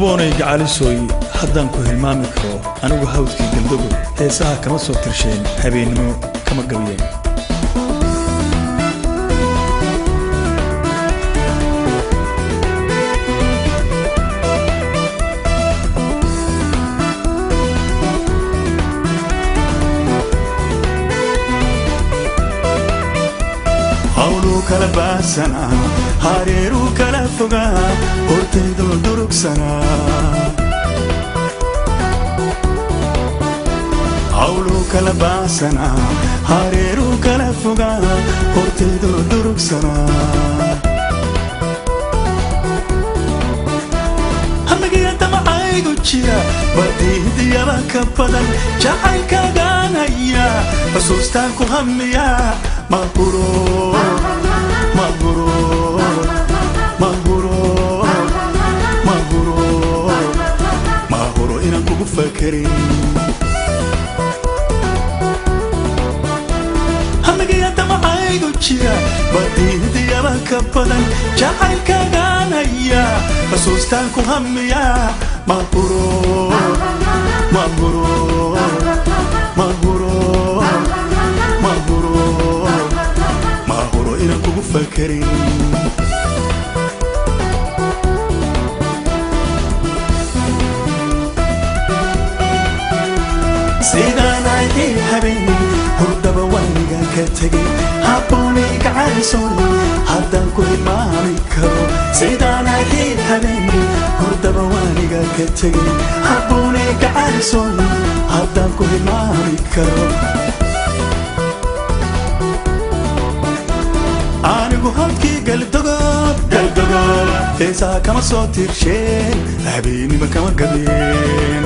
habboonay gacalisooy haddaan ku hilmaami karo anigu hawdkii galdogo heesaha kama soo tirsheen habeenimo kama gabiyeen kala baasana hareeru kala foga hortaydo durugsana hawlu kala baasana hareeru kala foga hortaydo durugsana hamiga tamacaydu jira badiyada ka badan jacaylkaaganaya xusuustaan ku hamiya mahuro inaan kugu fakerin hamiga tamacaydu jira badiyada ka badan jacaylkaaganaya xusuustaan ku hamiya inaan kugu fakerin sidaan ay habeenni hurdaba waniga ka tegay habboonay gacalisoon haddaan ku hilmaami karo sidaan ay habeenni hurdaba waniga ka tegay habboonay gacalisoon haddaan ku hilmaami karo anigu hawdkii galdogo heesaha kama soo tirsheen habeenimo kama gabiyeen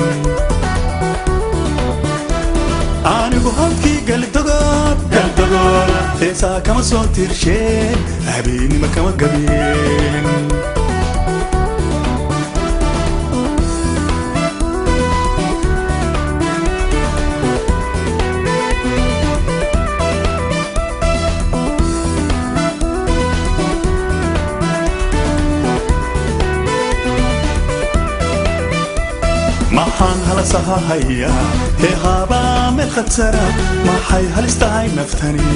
anigu hawdkii galdogo heesaha kama soo tirsheen habeenimo kama gabiyeen maxaan halasaha haya hee haabaa meel khatara maxay halistahay naftani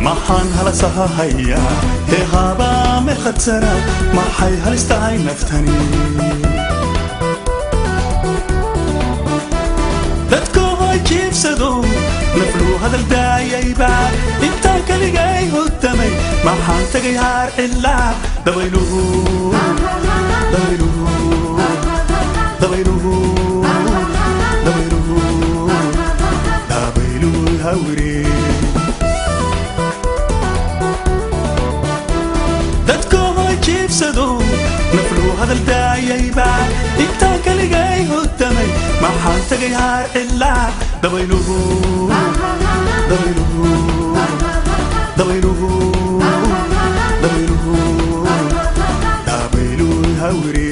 maxaan halasaha haya hee haabaa meel khatara maxay halistahay naftani dadku hoy jiibsado nafluu hadal daayayba intaan kaligay hurdamay maxaan tagay haar cilaa dabayluhu hawre dadku hoy jiibsado nafluu hadal daayayba intaan kaligay hurdamay maxaan tagay haar cilaa dabayluhu hawre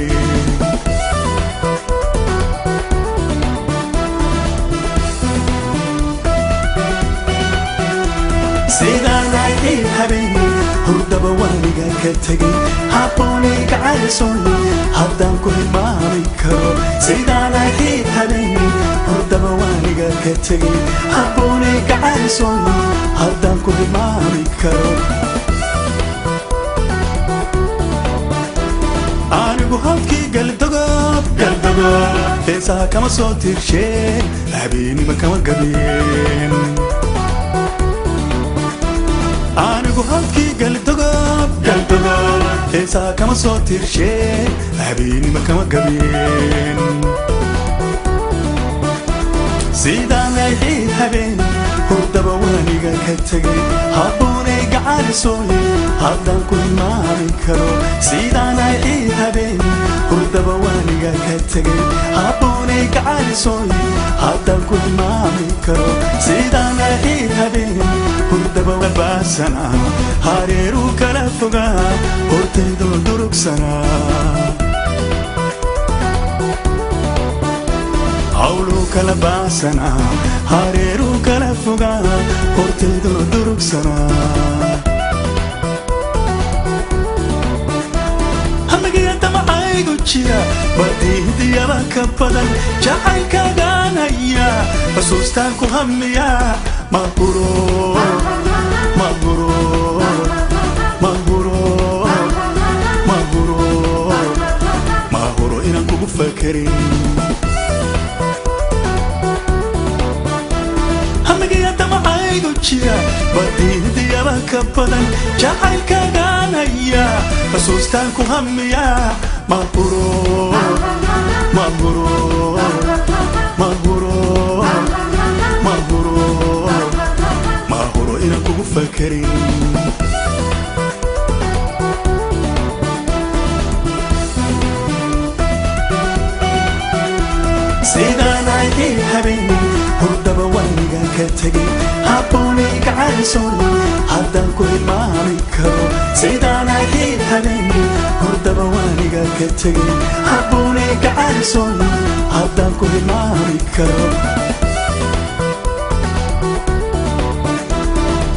sidaan ay habeenni hurdaba waniga ka tegay habboonay gacalisoon haddaan ku hilmaami karo sidaan ay habeenni hurdaba waniga ka tegay habboonay gacalisoon haddaan ku hilmaami karo anigu hawdkii galdogo heesaha kama soo tirsheen habeenimo kama gabiyeen anigu hawdkii galdogo heesaha kama soo tirsheen habeenimo kama gabiyeen sidaan ay habeen hurdaba waniga ka tegay habboonay gacalisoon haddaan ku hilmaami karo sidaan ay habeen hurdaba waniga ka tegay habboonay gacalisoon haddaan ku hilmaami karo sidaan ay habeen hurdaba baasana hareeru kala foga hortaydo durugsana hawlu kala baasana hareeru kala foga hortaydo durugsana كبدا جعلك غانيا حسوستان كهميا مغرور مغرور مغرور مغرور مغرور إنا كوكو فكرين همجي دمعي دوجيا بدين ديابا كبدا جعلك غانيا حسوستان كهميا مغرور مغرور مغرور مغرور مغرور إنا كوكو فكرين سيدان عيدي حبيبي هردب وانيغا كتغي هابوني كعرسوني هدان كل ما ميكرو سيدان عيدي حبيبي هردب وانيغا كتغي هابوني كعرسوني هدان كل ما ميكرو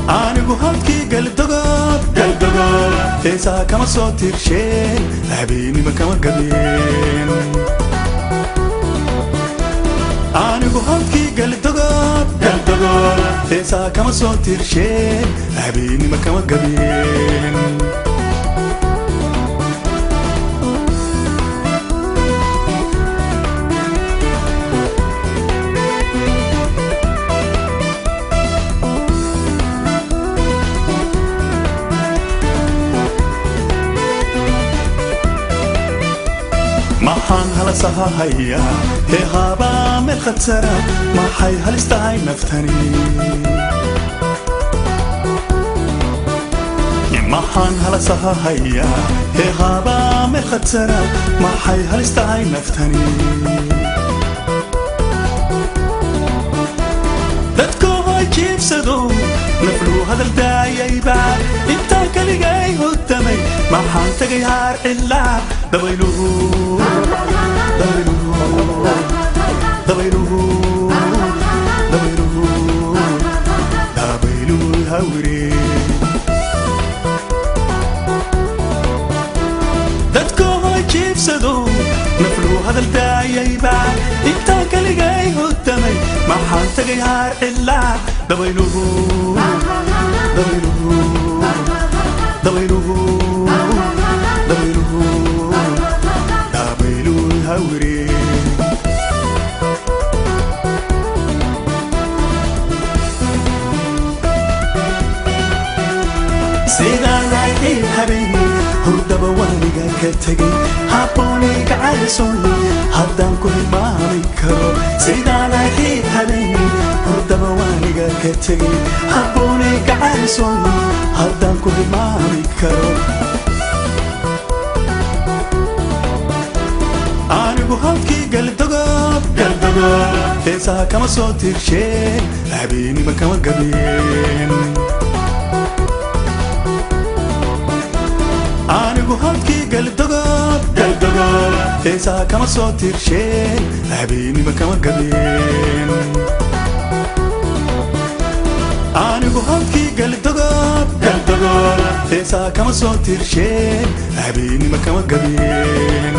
أنا هالكي قلدقود تنسى كما صوتي بشين حبيبي ما كما قبين أنا هالكي قلدقود تنسى كما صوتي بشين حبيبي ما كما قبين محان هلا صهايا هي هابا من خطرة ما حي هلستاي نفتني محان هلا صهايا هي هابا من خطرة ما حي هلستاي نفتني دتكو هاي كيف سدو نفلو هذا الداعي يبعد انت كلي جاي قدامي محان تغيار إلا دبيلو دبيلو دبيلو دبيلو دبيلو الهوري دتكو هاي كيف سدو نفلو هذا الداعي يبعد انت كلي جاي قدامي ما حنتغير إلا دبيلو دبيلو دبيلو دبيلو دبيلو الهوري سيدان عيدي حبيبي هردب وانيغا كتغي هابوني كعرسوني هدان كل ما ميكرو سيدان عيدي حبيبي هردب وانيغا كتغي هابوني كعرسوني هدان كل ما ميكرو أنا هالكي قلدقود تنسى كما صوتي بشين حبيبي ما كما قبين أنا هالكي قلدقود تنسى كما صوتي بشين حبيبي ما كما قبين أنا هالكي قلدقود تنسى كما صوتي بشين حبيبي ما كما قبين